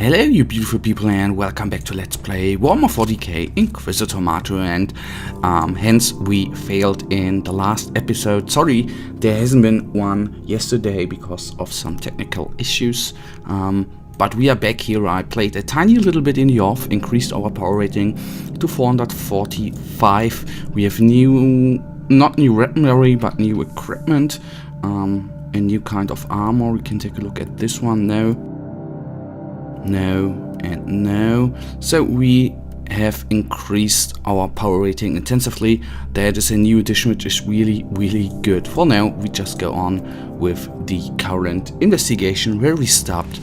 Hello you beautiful people and welcome back to Let's Play Warhammer 40k Inquisitor Martyr, and hence we failed in the last episode. Sorry, there hasn't been one yesterday because of some technical issues, but we are back here. I played a tiny little bit in the off, increased our power rating to 445. We have not new weaponry, but new equipment, a new kind of armor. We can take a look at this one now. No and no. So we have increased our power rating intensively. That is a new addition which is really good. For now we just go on with the current investigation where we stopped,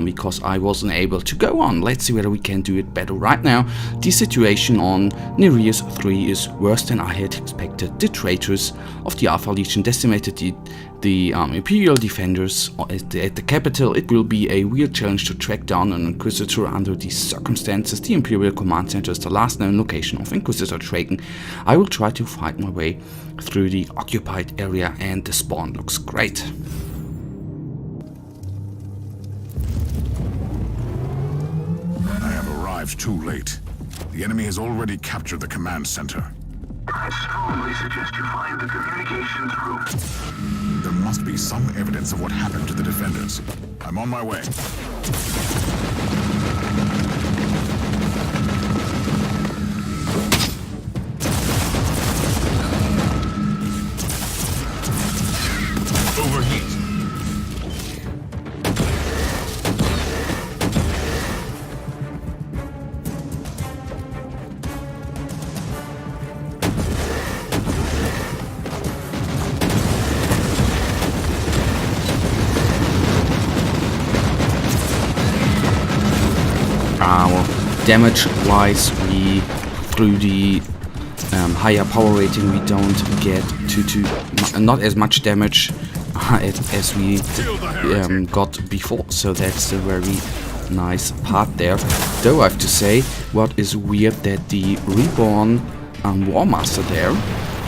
because I wasn't able to go on. Let's see whether we can do it better. Right now the situation on Nereus 3 is worse than I had expected. The traitors of the Alpha Legion decimated the Imperial defenders at the capital. It will be a real challenge to track down an Inquisitor under these circumstances. The Imperial Command Center is the last known location of Inquisitor training. I will try to fight my way through the occupied area, and the spawn looks great. I have arrived too late. The enemy has already captured the command center. I strongly suggest you find the communications room. There must be some evidence of what happened to the defenders. I'm on my way. Overheat. Damage wise, we through the higher power rating we don't get not as much damage as we got before, so that's a very nice part there. Though I have to say, what is weird that the reborn War Master there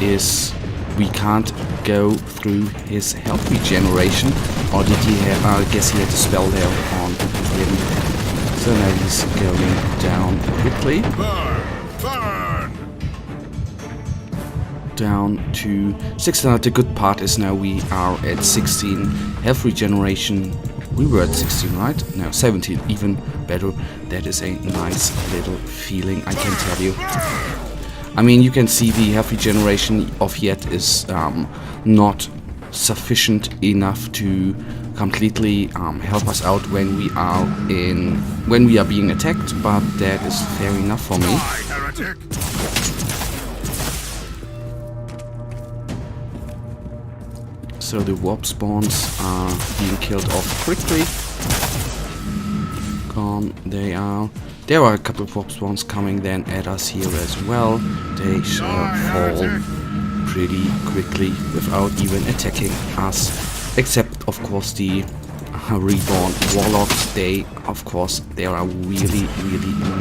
is, we can't go through his health regeneration, or did he have, I guess he had a spell there on him. So now he's going down quickly. Burn! Down to 600. The good part is now we are at 16 health regeneration. We were at 16, right? No, 17, even better. That is a nice little feeling, I can tell you. I mean, you can see the health regeneration of yet is not sufficient enough to completely help us out when we are being attacked, but that is fair enough for me. Heretic! So the warp spawns are being killed off quickly. Gone, they are. There are a couple of warp spawns coming then at us here as well. They shall fall pretty quickly without even attacking us, except of course the reborn warlocks. They are really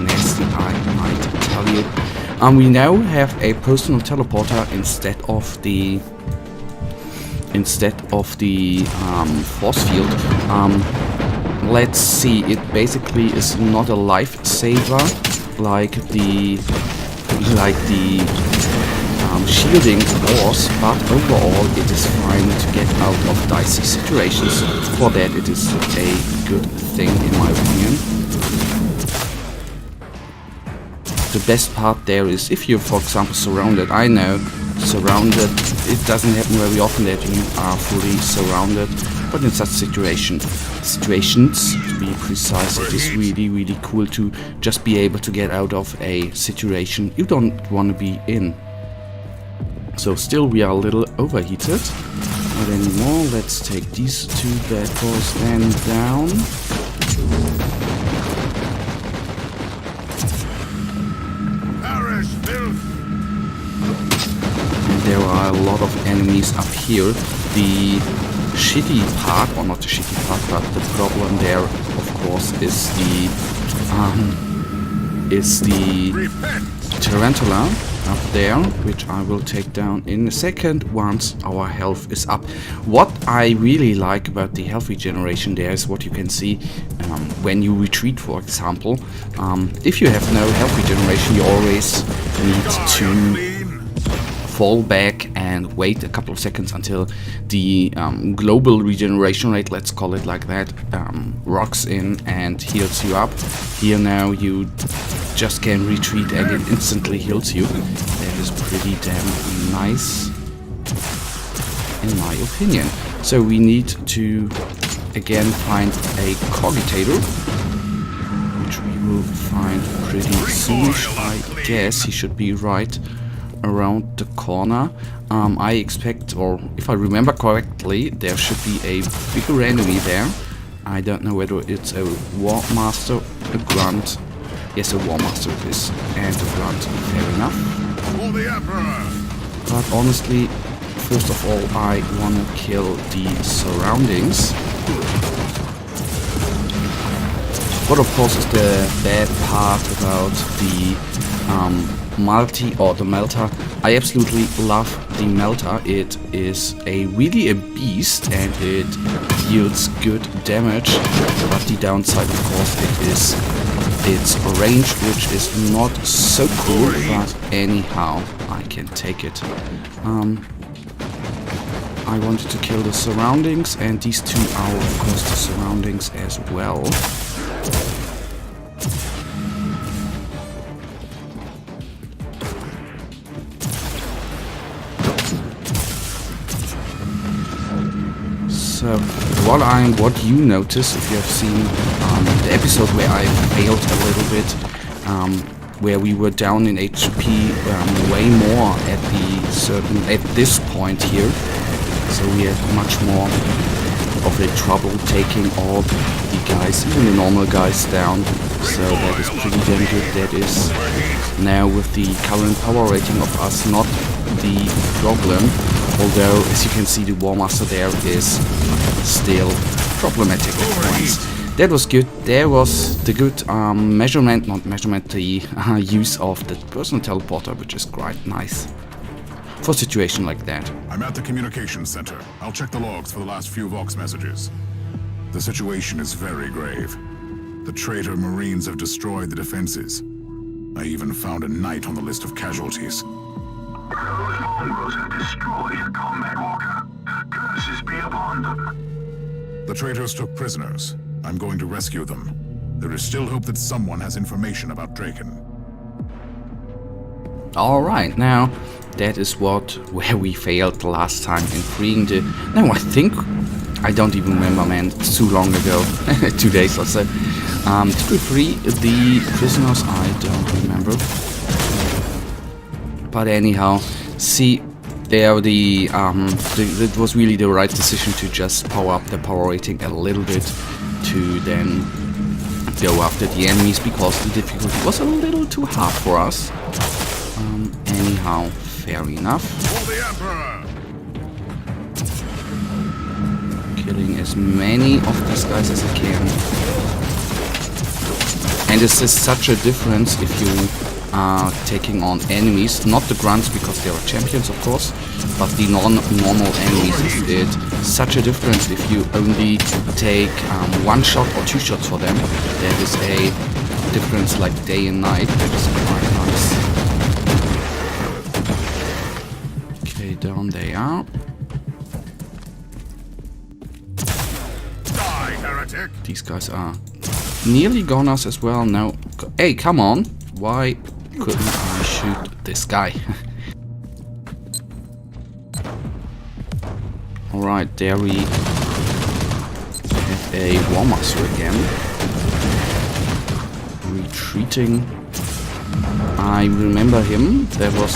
nasty, I might tell you. We now have a personal teleporter instead of the force field. Let's see, it basically is not a lifesaver like the shielding was, but overall it is fine to get out of dicey situations. For that it is a good thing in my opinion. The best part there is if you're, for example, surrounded. I know, surrounded, it doesn't happen very often that you are fully surrounded, but in such situations, to be precise, it is really cool to just be able to get out of a situation you don't want to be in. So still we are a little overheated. Not anymore. Let's take these two bad boys then down. And there are a lot of enemies up here. The shitty part, or not the shitty part, but the problem there, of course, is the Tarantula. up there, which I will take down in a second once our health is up. What I really like about the health regeneration there is what you can see when you retreat, for example. If you have no health regeneration, you always need to fall back and wait a couple of seconds until the global regeneration rate, let's call it like that, rocks in and heals you up. Here now you just can retreat and it instantly heals you. That is pretty damn nice, in my opinion. So we need to again find a cogitator, which we will find pretty soon. I guess he should be right around the corner. I expect, or if I remember correctly, there should be a bigger enemy there. I don't know whether it's a War Master, a Grunt. Yes, a War Master it is, and a Grunt. Fair enough. For the Emperor! But honestly, first of all, I wanna kill the surroundings. What of course is the bad part about the multi or the melter. I absolutely love the melter. It is really a beast and it deals good damage, but the downside of course it is its range, which is not so cool, but anyhow I can take it. I wanted to kill the surroundings, and these two are of course the surroundings as well. So what you notice, if you have seen the episode where I failed a little bit, where we were down in HP way more at this point here, so we had much more of a trouble taking all the guys, even the normal guys, down. So that is pretty damn good. That is now with the current power rating of us not the problem. Although, as you can see, the War Master there is still problematic at points. That was good. There was the good the use of the personal teleporter, which is quite nice for a situation like that. I'm at the communications center. I'll check the logs for the last few Vox messages. The situation is very grave. The traitor Marines have destroyed the defenses. I even found a knight on the list of casualties. Those mongrels have destroyed Combat Walker. Curses be upon them. The traitors took prisoners. I'm going to rescue them. There is still hope that someone has information about Draken. Alright, now that is where we failed the last time in freeing the... No, I don't even remember, man. It's too long ago. 2 days or so. Did we free the prisoners? I don't remember. But anyhow, see, there it was really the right decision to just power up the power rating a little bit to then go after the enemies, because the difficulty was a little too hard for us. Anyhow, fair enough. For the Emperor! Killing as many of these guys as I can. And this is such a difference if you are taking on enemies, not the grunts because they are champions of course, but the normal enemies. It's such a difference if you only take 1 shot or 2 shots for them. There is a difference like day and night. That is quite nice. Okay, down they are. Die, heretic! These guys are nearly goners as well. No, hey, come on! Why couldn't I shoot this guy? Alright, there we have a War Master again. Retreating. I remember him. There was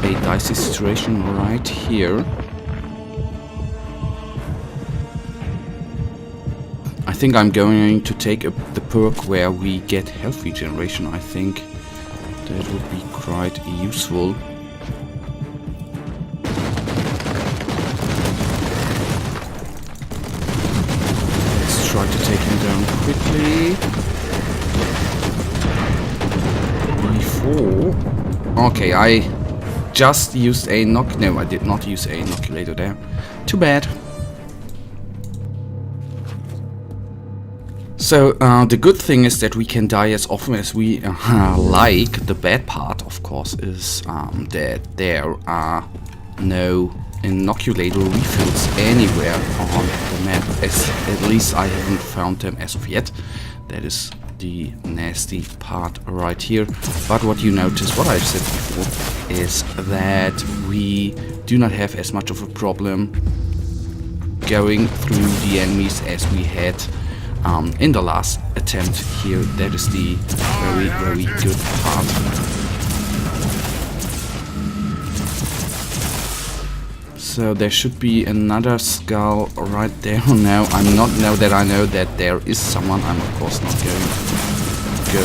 a dicey situation right here. I think I'm going to take the perk where we get health regeneration. I think that would be quite useful. Let's try to take him down quickly. Before... Okay, I just used a no, I did not use a inoculator there. Too bad. So the good thing is that we can die as often as we like. The bad part, of course, is that there are no inoculator refills anywhere on the map. At least I haven't found them as of yet. That is the nasty part right here. But what you notice, what I've said before, is that we do not have as much of a problem going through the enemies as we had in the last attempt here. That is the very, very good part. So there should be another skull right there. Now now that I know that there is someone, I'm of course not going to go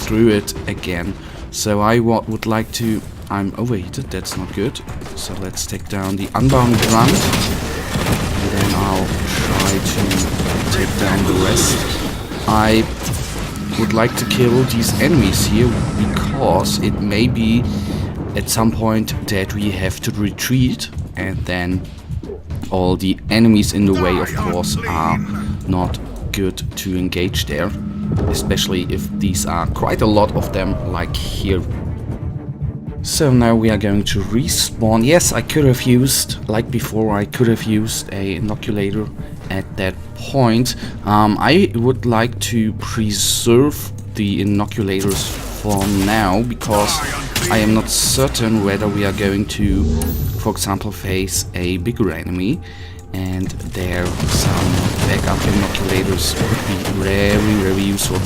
through it again. So I would like to... I'm overheated, that's not good. So let's take down the unbound grunt. And then I'll try to take down the rest. I would like to kill these enemies here because it may be at some point that we have to retreat, and then all the enemies in the way, of course, are not good to engage there, especially if these are quite a lot of them, like here. So now we are going to respawn. Yes, I could have used, like before, I could have used a inoculator at that point. I would like to preserve the inoculators for now, because I am not certain whether we are going to, for example, face a bigger enemy, and there some backup inoculators would be very, very useful.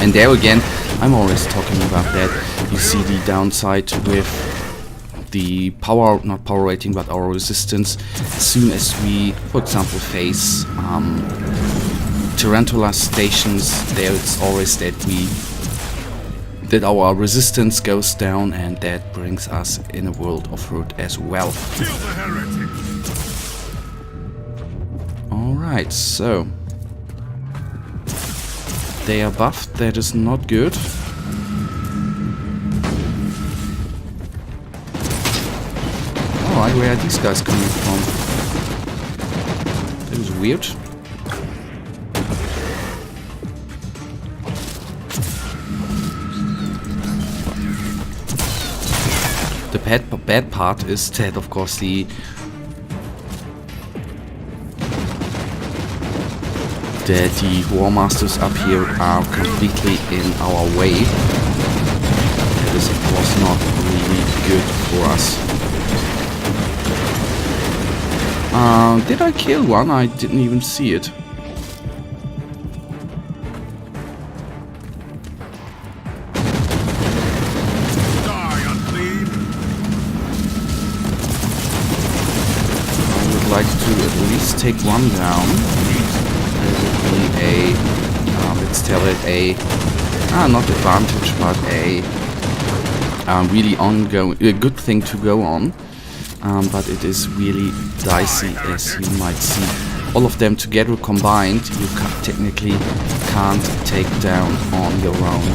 And there again, I'm always talking about that. You see the downside with the power, not power rating, but our resistance. As soon as we, for example, face tarantula stations, there it's always that our resistance goes down, and that brings us in a world of hurt as well. Alright, so they are buffed, that is not good. Alright, where are these guys coming from? That is weird. The bad part is that, of course, the War Masters up here are completely in our way. That is, of course, not really good for us. Did I kill one? I didn't even see it. Like to at least take one down. There would be a, let's tell it a, not advantage, but a really a good thing to go on. But it is really dicey, as you might see. All of them together combined, you technically can't take down on your own.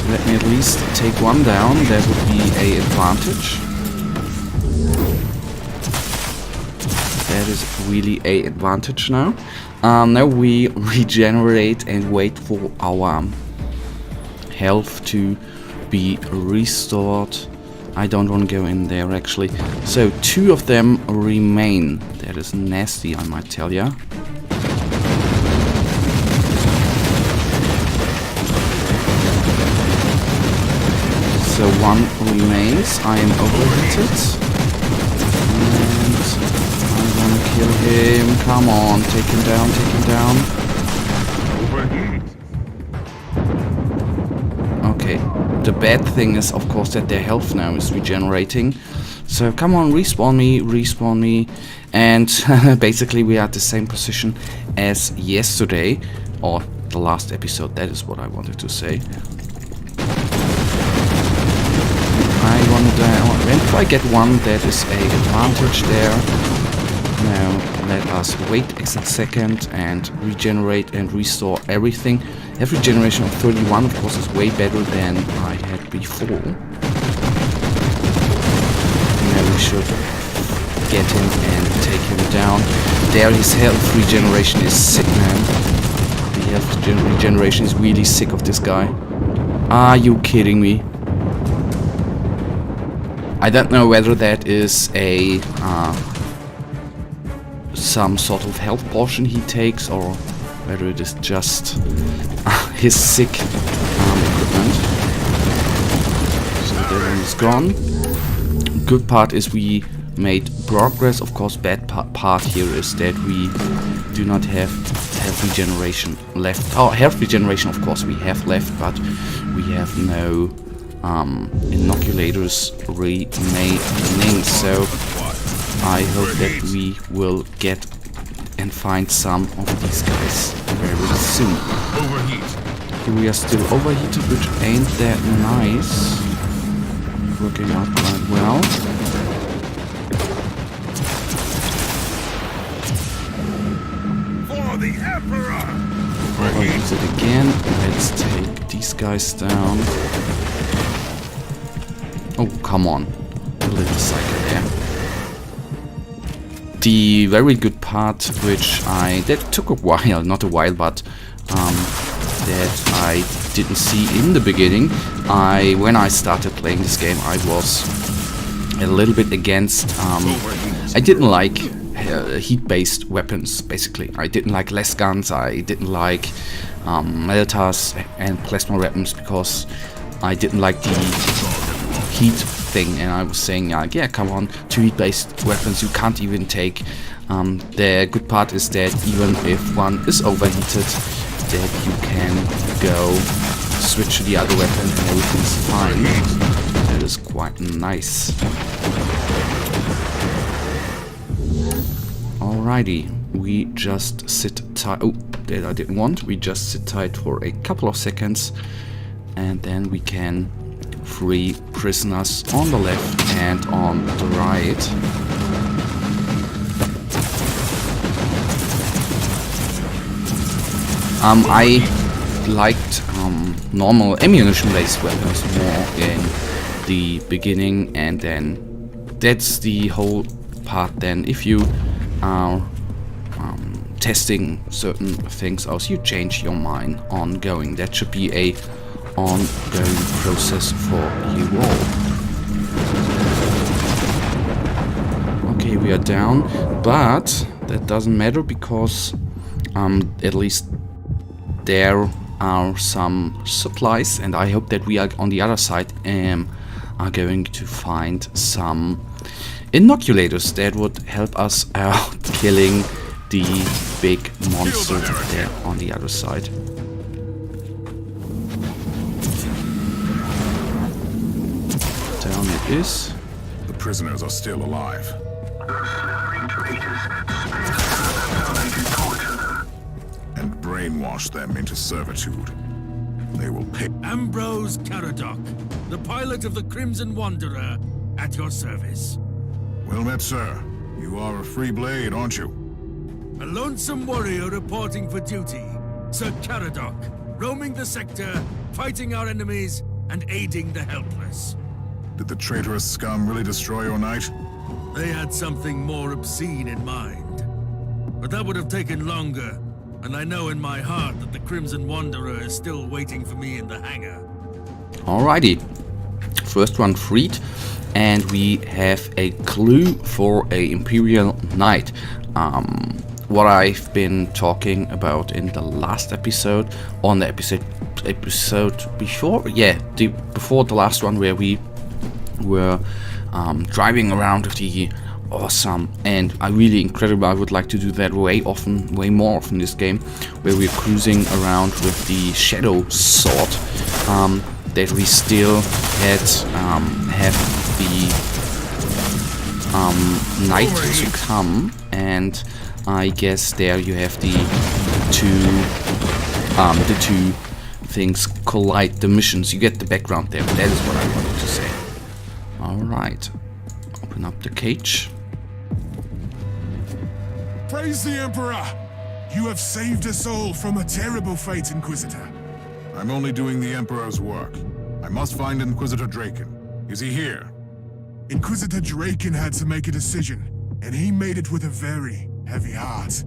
Let me at least take one down. That would be an advantage. That is really an advantage now. Now we regenerate and wait for our health to be restored. I don't want to go in there actually. So 2 of them remain. That is nasty, I might tell ya. So 1 remains. I am overheated. And I'm gonna kill him. Come on, take him down, take him down. Okay. The bad thing is, of course, that their health now is regenerating. So come on, respawn me. And basically we are at the same position as yesterday. Or the last episode, that is what I wanted to say. If I get one, that is an advantage there. Now let us just wait exact second and regenerate and restore everything. Every generation of 31, of course, is way better than I had before. Now we should get him and take him down. There, his health regeneration is sick, man. The health regeneration is really sick of this guy. Are you kidding me? I don't know whether that is a some sort of health potion he takes, or whether it is just his sick equipment. So that one is gone. Good part is we made progress. Of course, bad part here is that we do not have health regeneration left. Oh, health regeneration, of course, we have left, but we have no inoculators remaining. So I hope that we will get and find some of these guys very soon. Here we are still overheated, which ain't that nice. Working out quite well. For the Emperor! Overheated again. Let's take these guys down. Oh, come on. A little cycle there. The very good part, that took a while, not a while, but that I didn't see in the beginning. When I started playing this game, I was a little bit against. I didn't like heat-based weapons. Basically, I didn't like less guns. I didn't like melters and plasma weapons because I didn't like the heat thing, and I was saying, yeah, come on, to heat-based weapons you can't even take. The good part is that even if one is overheated, that you can go switch to the other weapon and everything's fine. That is quite nice. Alrighty, we just sit tight. Oh, that I didn't want. We just sit tight for a couple of seconds, and then we can free prisoners on the left and on the right. I liked normal ammunition-based weapons more in the beginning, and then that's the whole part. Then if you are testing certain things out, you change your mind ongoing. That should be a ongoing process for you all. Okay, we are down, but that doesn't matter because at least there are some supplies, and I hope that we are on the other side are going to find some inoculators that would help us out killing the big monster there on the other side. Down it is. The prisoners are still alive. Those slithering traitors spared them to torture them. And brainwash them into servitude. They will pay. Ambrose Caradoc, the pilot of the Crimson Wanderer, at your service. Well met, sir. You are a free blade, aren't you? A lonesome warrior reporting for duty. Sir Caradoc, roaming the sector, fighting our enemies, and aiding the helpless. Did the traitorous scum really destroy your knight? They had something more obscene in mind. But that would have taken longer, and I know in my heart that the Crimson Wanderer is still waiting for me in the hangar. Alrighty. First one freed, and we have a clue for a Imperial Knight. What I've been talking about in the last episode, on the episode before, yeah, before the last one, where we were driving around with the awesome and really incredible. I would like to do that way more often in this game, where we're cruising around with the shadow sword. That we still have the knight to come, and I guess there you have the two things collide, the missions. You get the background there. That is what I wanted to say. Alright. Open up the cage. Praise the Emperor! You have saved us all from a terrible fate, Inquisitor. I'm only doing the Emperor's work. I must find Inquisitor Draken. Is he here? Inquisitor Draken had to make a decision, and he made it with a very heavy heart.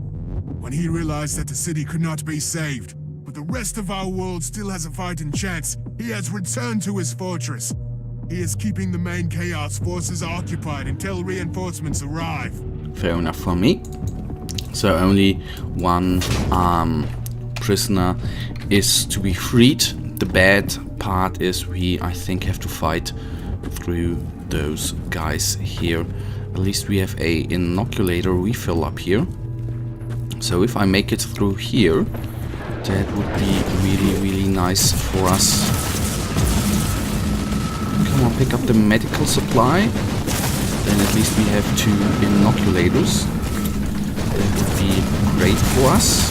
When he realized that the city could not be saved, but the rest of our world still has a fighting chance, he has returned to his fortress. He is keeping the main Chaos forces occupied until reinforcements arrive. Fair enough for me. So only one prisoner is to be freed. The bad part is we, I think, have to fight through those guys here. At least we have a inoculator refill up here. So if I make it through here, that would be really, really nice for us. Come on, pick up the medical supply. Then at least we have 2 inoculators. That would be great for us.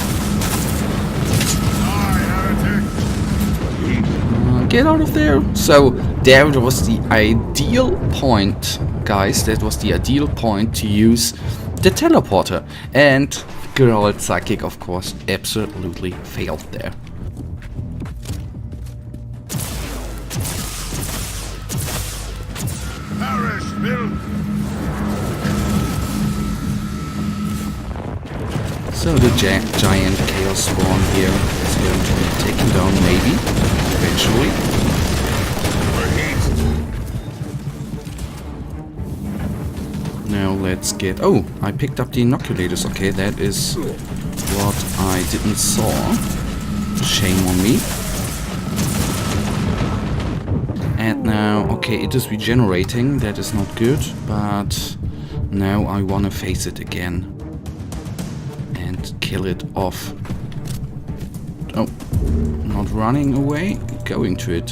Get out of there. So there was the ideal point, guys. That was the ideal point to use the teleporter. And good old Psychic, of course, absolutely failed there. So the giant chaos spawn here is going to be taken down, maybe, eventually. Now let's get... Oh, I picked up the inoculators. Okay, that is what I didn't saw. Shame on me. And now, okay, it is regenerating. That is not good, but now I want to face it again. Kill it off. Oh, not running away, going to it.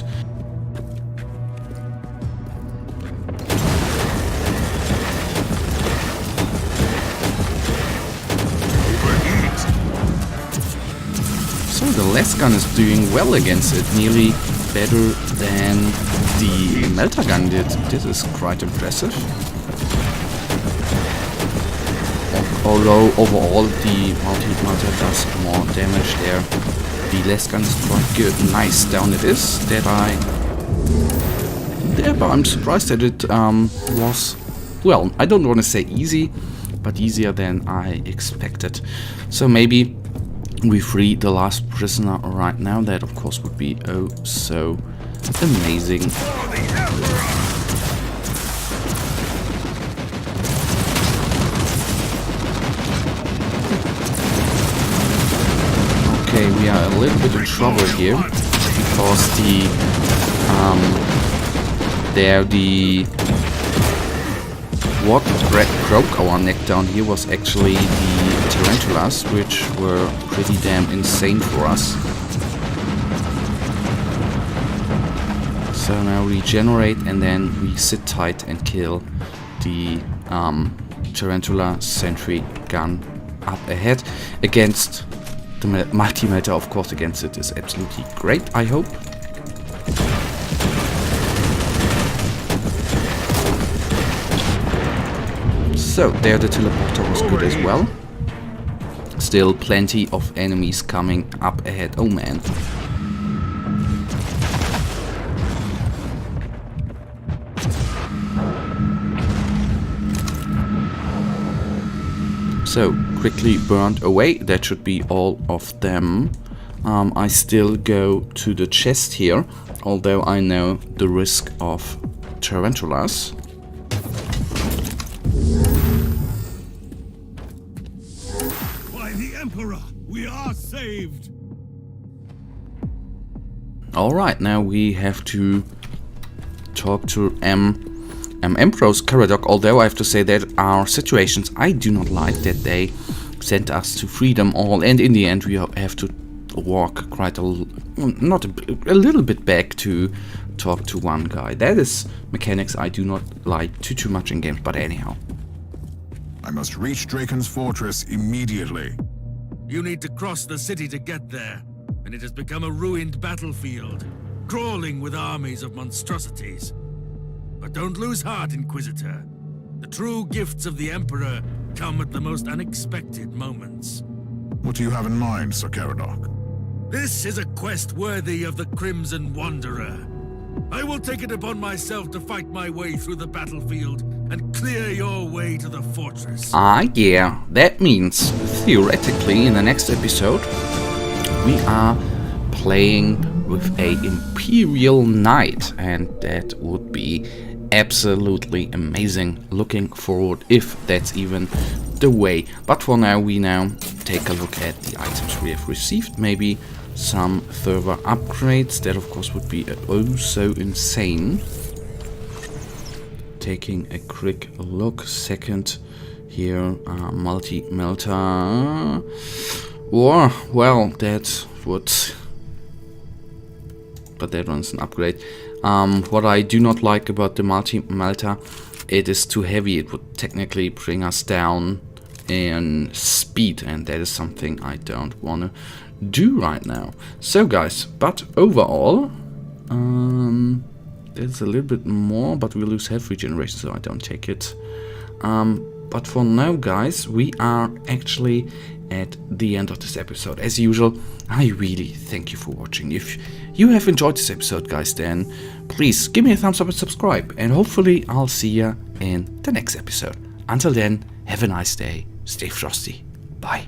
So the last gun is doing well against it, nearly better than the melter gun did. This is quite impressive. Although overall the multi-melter does more damage there. The last gun is quite good. Nice, down it is. That but I'm surprised that it was, well, I don't want to say easy, but easier than I expected. So maybe we free the last prisoner right now. That of course would be oh so amazing. Okay, we are a little bit in trouble here because what broke our neck down here was actually the tarantulas, which were pretty damn insane for us. So now regenerate and then we sit tight and kill the tarantula sentry gun up ahead against the multi-melter. Of course, against it is absolutely great, I hope. So there the teleporter was good as well. Still plenty of enemies coming up ahead. Oh man. So quickly burned away. That should be all of them. I still go to the chest here, although I know the risk of tarantulas. By the Emperor, we are saved. Alright, now we have to talk to Emperor's Caradoc, although I have to say there are situations I do not like that they sent us to free them all, and in the end we have to walk quite a little bit back to talk to one guy. That is mechanics I do not like too much in games, but anyhow. I must reach Draken's fortress immediately. You need to cross the city to get there, and it has become a ruined battlefield, crawling with armies of monstrosities. But don't lose heart, Inquisitor. The true gifts of the Emperor come at the most unexpected moments. What do you have in mind, Sir Caradoc? This is a quest worthy of the Crimson Wanderer. I will take it upon myself to fight my way through the battlefield and clear your way to the fortress. Yeah, that means, theoretically, in the next episode, we are playing with a Imperial Knight, and that would be absolutely amazing. Looking forward, if that's even the way. But for now, we now take a look at the items we have received. Maybe some further upgrades. That, of course, would be oh so insane. Taking a quick look. Second here, multi-melter. Or, well, that would... but that one's an upgrade. What I do not like about the multi-melter, it is too heavy. It would technically bring us down in speed, and that is something I don't want to do right now. So guys, but overall, there's a little bit more, but we lose health regeneration, so I don't take it. But for now, guys, we are actually at the end of this episode. As usual, I really thank you for watching. If you have enjoyed this episode, guys, then please give me a thumbs up and subscribe, and hopefully I'll see you in the next episode. Until then, have a nice day, stay frosty, bye.